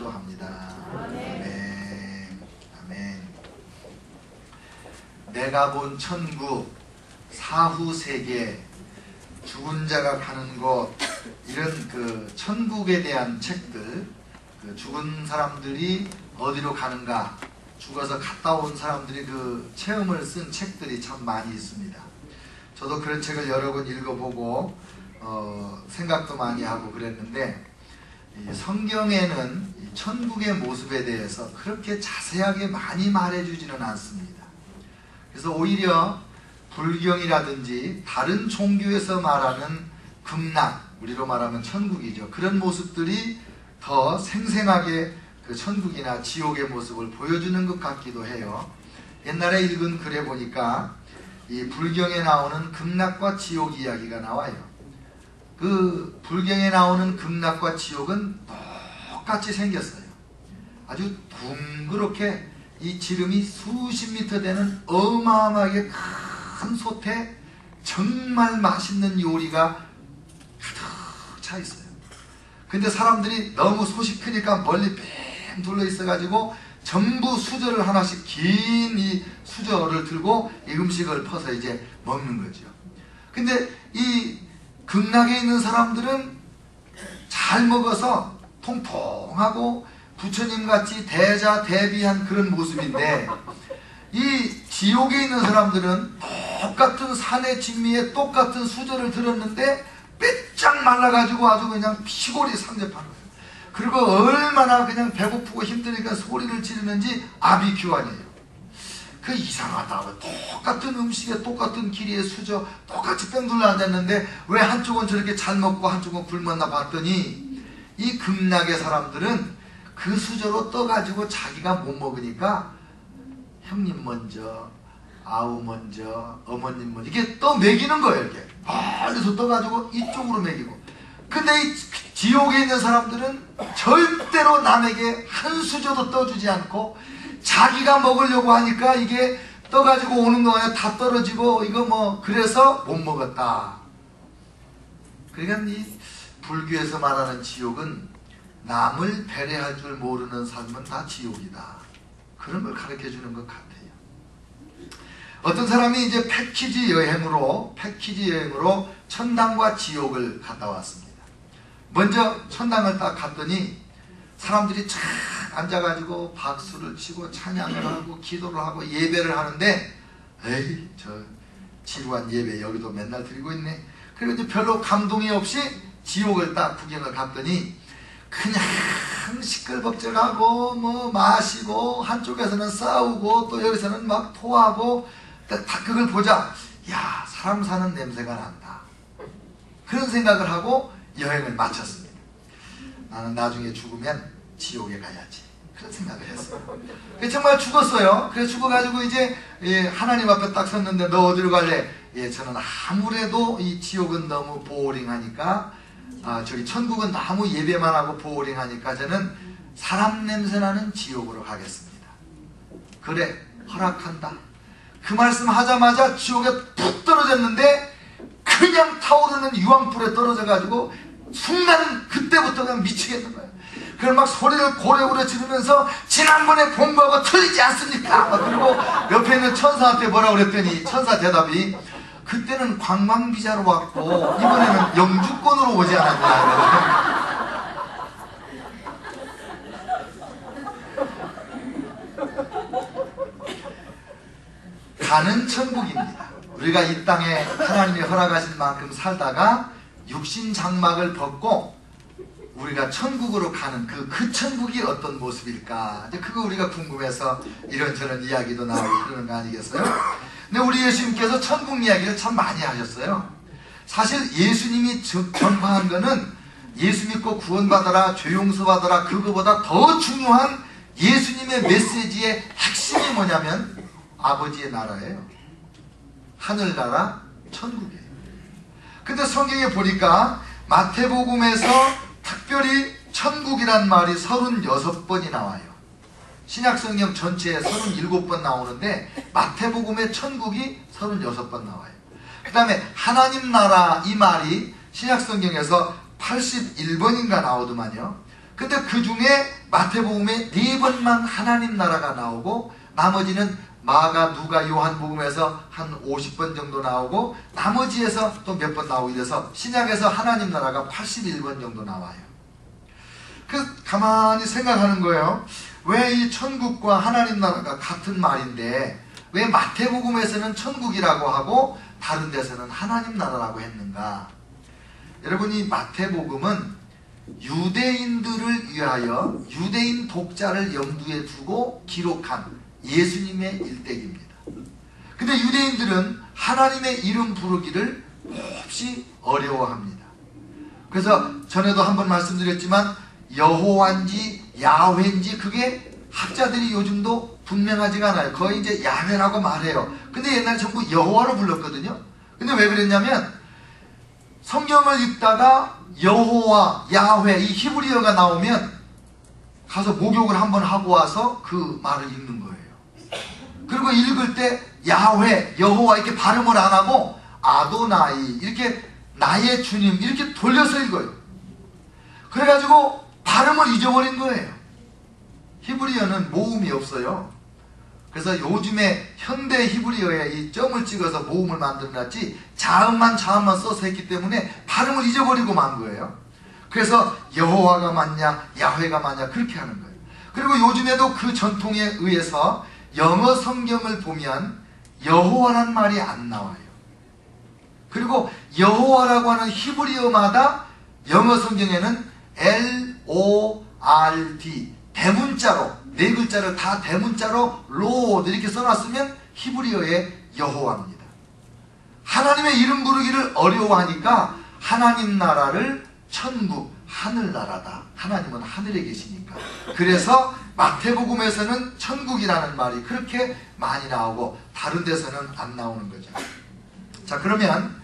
기도합니다. 아멘. 아멘. 내가 본 천국, 사후 세계, 죽은 자가 가는 곳, 이런 그 천국에 대한 책들, 그 죽은 사람들이 어디로 가는가, 죽어서 갔다 온 사람들이 그 체험을 쓴 책들이 참 많이 있습니다. 저도 그런 책을 여러 번 읽어보고 생각도 많이 하고 그랬는데, 이 성경에는 이 천국의 모습에 대해서 그렇게 자세하게 많이 말해주지는 않습니다. 그래서 오히려 불경이라든지 다른 종교에서 말하는 극락, 우리로 말하면 천국이죠. 그런 모습들이 더 생생하게 그 천국이나 지옥의 모습을 보여주는 것 같기도 해요. 옛날에 읽은 글에 보니까 이 불경에 나오는 극락과 지옥 이야기가 나와요. 그 불경에 나오는 극락과 지옥은 똑같이 생겼어요. 아주 둥그렇게 이 지름이 수십 미터 되는 어마어마하게 큰 솥에 정말 맛있는 요리가 가득 차 있어요. 근데 사람들이 너무 솥이 크니까 멀리 뺑 둘러 있어가지고 전부 수저를 하나씩 긴 이 수저를 들고 이 음식을 퍼서 이제 먹는 거죠. 근데 이 극락에 있는 사람들은 잘 먹어서 통통하고 부처님같이 대자대비한 그런 모습인데, 이 지옥에 있는 사람들은 똑같은 산의 진미에 똑같은 수저를 들었는데 빼짝 말라가지고 아주 그냥 피골이 상접하는 거예요. 그리고 얼마나 그냥 배고프고 힘드니까 소리를 지르는지 아비규환이에요. 그 이상하다고, 똑같은 음식에 똑같은 길이의 수저 똑같이 뺑 둘러 앉았는데 왜 한쪽은 저렇게 잘 먹고 한쪽은 굶었나 봤더니, 이 극락의 사람들은 그 수저로 떠가지고 자기가 못 먹으니까 형님 먼저, 아우 먼저, 어머님 먼저 이렇게 떠 먹이는 거예요. 이렇게 멀리서 떠가지고 이쪽으로 먹이고. 근데 이 지옥에 있는 사람들은 절대로 남에게 한 수저도 떠주지 않고 자기가 먹으려고 하니까 이게 떠가지고 오는 동안에 다 떨어지고, 이거 뭐 그래서 못 먹었다. 그러니까 이 불교에서 말하는 지옥은 남을 배려할 줄 모르는 삶은 다 지옥이다, 그런 걸 가르쳐 주는 것 같아요. 어떤 사람이 이제 패키지 여행으로 천당과 지옥을 갔다 왔습니다. 먼저 천당을 딱 갔더니 사람들이 쫙 앉아가지고 박수를 치고 찬양을 하고 기도를 하고 예배를 하는데, 에이 저 지루한 예배 여기도 맨날 드리고 있네. 그리고 이제 별로 감동이 없이 지옥을 딱 구경을 갔더니 그냥 시끌벅적하고 뭐 마시고 한쪽에서는 싸우고 또 여기서는 막 토하고, 딱 그걸 보자, 야 사람 사는 냄새가 난다, 그런 생각을 하고 여행을 마쳤습니다. 나는 나중에 죽으면 지옥에 가야지, 그런 생각을 했어요. 정말 죽었어요. 그래서 죽어가지고 이제 하나님 앞에 딱 섰는데, 너 어디로 갈래? 저는 아무래도 이 지옥은 너무 보링하니까, 저기 천국은 너무 예배만 하고 보링하니까 저는 사람 냄새나는 지옥으로 가겠습니다. 그래, 허락한다. 그 말씀 하자마자 지옥에 푹 떨어졌는데 그냥 타오르는 유황불에 떨어져가지고 순간 그때부터 그냥 미치겠는 거예요. 그걸 막 소리를 고래고래 지르면서 지난번에 본 거하고 틀리지 않습니까? 그리고 옆에 있는 천사한테 뭐라고 그랬더니 천사 대답이, 그때는 관광비자로 왔고 이번에는 영주권으로 오지 않았냐. 가는 천국입니다. 우리가 이 땅에 하나님이 허락하신 만큼 살다가 육신 장막을 벗고 우리가 천국으로 가는 그 천국이 어떤 모습일까? 그거 우리가 궁금해서 이런저런 이야기도 나오고 그러는 거 아니겠어요? 근데 우리 예수님께서 천국 이야기를 참 많이 하셨어요. 사실 예수님이 전파한 거는 예수 믿고 구원받아라, 죄 용서받아라, 그거보다 더 중요한 예수님의 메시지의 핵심이 뭐냐면 아버지의 나라예요. 하늘나라, 천국이에요. 근데 성경에 보니까 마태복음에서 특별히 천국이란 말이 36번이 나와요. 신약성경 전체에 37번 나오는데 마태복음의 천국이 36번 나와요. 그 다음에 하나님 나라 이 말이 신약성경에서 81번인가 나오더만요. 근데 그 중에 마태복음에 4번만 하나님 나라가 나오고 나머지는 마가, 누가, 요한복음에서 한 50번 정도 나오고 나머지에서 또 몇 번 나오게 돼서 신약에서 하나님 나라가 81번 정도 나와요. 그래서 가만히 생각하는 거예요. 왜 이 천국과 하나님 나라가 같은 말인데 왜 마태복음에서는 천국이라고 하고 다른 데서는 하나님 나라라고 했는가? 여러분, 이 마태복음은 유대인들을 위하여 유대인 독자를 염두에 두고 기록한 예수님의 일대기입니다. 근데 유대인들은 하나님의 이름 부르기를 몹시 어려워합니다. 그래서 전에도 한번 말씀드렸지만 여호와인지 야훼인지 그게 학자들이 요즘도 분명하지가 않아요. 거의 이제 야훼라고 말해요. 근데 옛날에 전부 여호와로 불렀거든요. 근데 왜 그랬냐면 성경을 읽다가 여호와, 야훼 이 히브리어가 나오면 가서 목욕을 한번 하고 와서 그 말을 읽는 거예요. 그리고 읽을 때 야훼, 여호와 이렇게 발음을 안 하고 아도나이 이렇게 나의 주님 이렇게 돌려서 읽어요. 그래가지고 발음을 잊어버린 거예요. 히브리어는 모음이 없어요. 그래서 요즘에 현대 히브리어에 이 점을 찍어서 모음을 만들어놨지 자음만 써서 했기 때문에 발음을 잊어버리고 만 거예요. 그래서 여호와가 맞냐 야훼가 맞냐 그렇게 하는 거예요. 그리고 요즘에도 그 전통에 의해서 영어 성경을 보면 여호와란 말이 안 나와요. 그리고 여호와라고 하는 히브리어마다 영어 성경에는 L-O-R-D 대문자로 4글자를 다 대문자로 로드 이렇게 써놨으면 히브리어의 여호와입니다. 하나님의 이름 부르기를 어려워하니까 하나님 나라를 천국, 하늘나라다. 하나님은 하늘에 계시니까. 그래서 마태복음에서는 천국이라는 말이 그렇게 많이 나오고 다른 데서는 안 나오는 거죠. 자, 그러면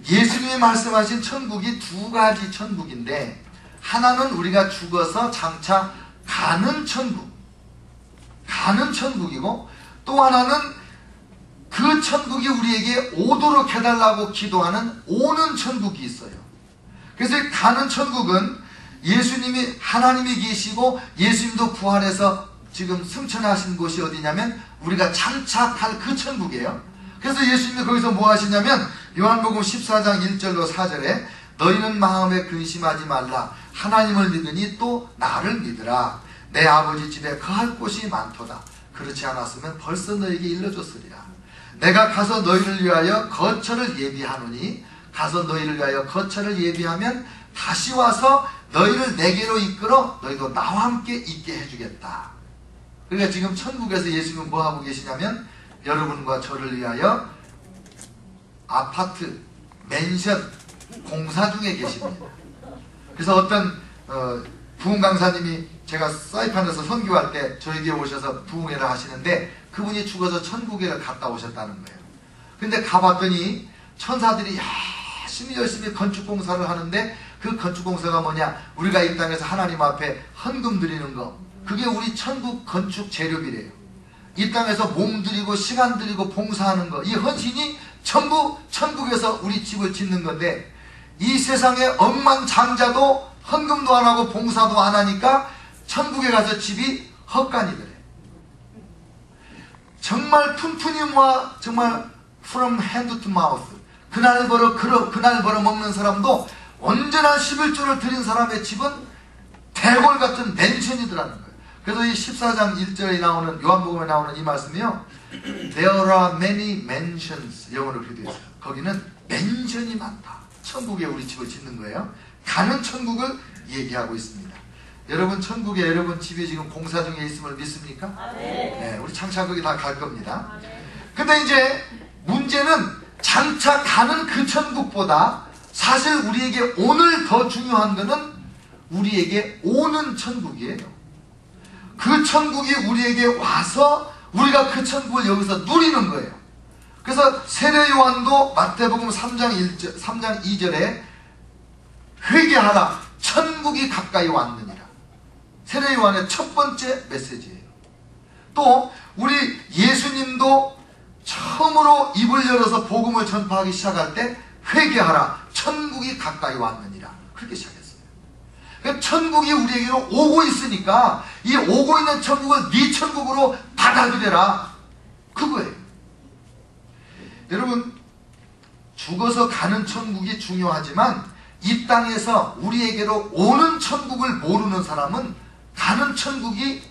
예수님이 말씀하신 천국이 2가지 천국인데 하나는 우리가 죽어서 장차 가는 천국이고 또 하나는 그 천국이 우리에게 오도록 해달라고 기도하는 오는 천국이 있어요. 그래서 가는 천국은 예수님이 하나님이 계시고 예수님도 부활해서 지금 승천하신 곳이 어디냐면 우리가 장착할 그 천국이에요. 그래서 예수님이 거기서 뭐 하시냐면 요한복음 14장 1절로 4절에 너희는 마음에 근심하지 말라. 하나님을 믿으니 또 나를 믿으라. 내 아버지 집에 거할 곳이 많도다. 그렇지 않았으면 벌써 너에게 일러줬으리라. 내가 가서 너희를 위하여 거처를 예비하노니 가서 너희를 위하여 거처를 예비하면 다시 와서 너희를 내게로 이끌어 너희도 나와 함께 있게 해주겠다. 그러니까 지금 천국에서 예수님은 뭐 하고 계시냐면 여러분과 저를 위하여 아파트, 맨션 공사 중에 계십니다. 그래서 어떤 부흥 강사님이 제가 사이판에서 선교할 때 저에게 오셔서 부흥회를 하시는데 그분이 죽어서 천국에 갔다 오셨다는 거예요. 근데 가봤더니 천사들이 열심히 건축공사를 하는데 그 건축공사가 뭐냐, 우리가 이 땅에서 하나님 앞에 헌금 드리는 거, 그게 우리 천국 건축 재료비래요. 이 땅에서 몸 들이고 시간 들이고 봉사하는 거, 이 헌신이 전부 천국에서 우리 집을 짓는 건데 이 세상에 억만장자도 헌금도 안 하고 봉사도 안 하니까 천국에 가서 집이 헛간이더래. 정말 푼푼이 모아 정말 from hand to mouth, 그날 벌어 먹는 사람도 온전한 11조를 드린 사람의 집은 대궐 같은 맨션이더라는 거예요. 그래서 이 14장 1절에 나오는 요한복음에 나오는 이 말씀이요, There are many mansions, 영어로 그렇게 되어 있어요. 거기는 맨션이 많다. 천국에 우리 집을 짓는 거예요. 가는 천국을 얘기하고 있습니다. 여러분 천국에 여러분 집이 지금 공사 중에 있음을 믿습니까? 네, 우리 장차 거기 다 갈 겁니다. 근데 이제 문제는 장차 가는 그 천국보다 사실 우리에게 오늘 더 중요한 거는 우리에게 오는 천국이에요. 그 천국이 우리에게 와서 우리가 그 천국을 여기서 누리는 거예요. 그래서 세례 요한도 마태복음 3장 2절에 회개하라, 천국이 가까이 왔느니라. 세례 요한의 첫 번째 메시지예요. 또 우리 예수님도 처음으로 입을 열어서 복음을 전파하기 시작할 때 회개하라, 천국이 가까이 왔느니라, 그렇게 시작했어요. 천국이 우리에게로 오고 있으니까 이 오고 있는 천국을 네 천국으로 받아들여라. 그거예요. 여러분, 죽어서 가는 천국이 중요하지만 이 땅에서 우리에게로 오는 천국을 모르는 사람은 가는 천국이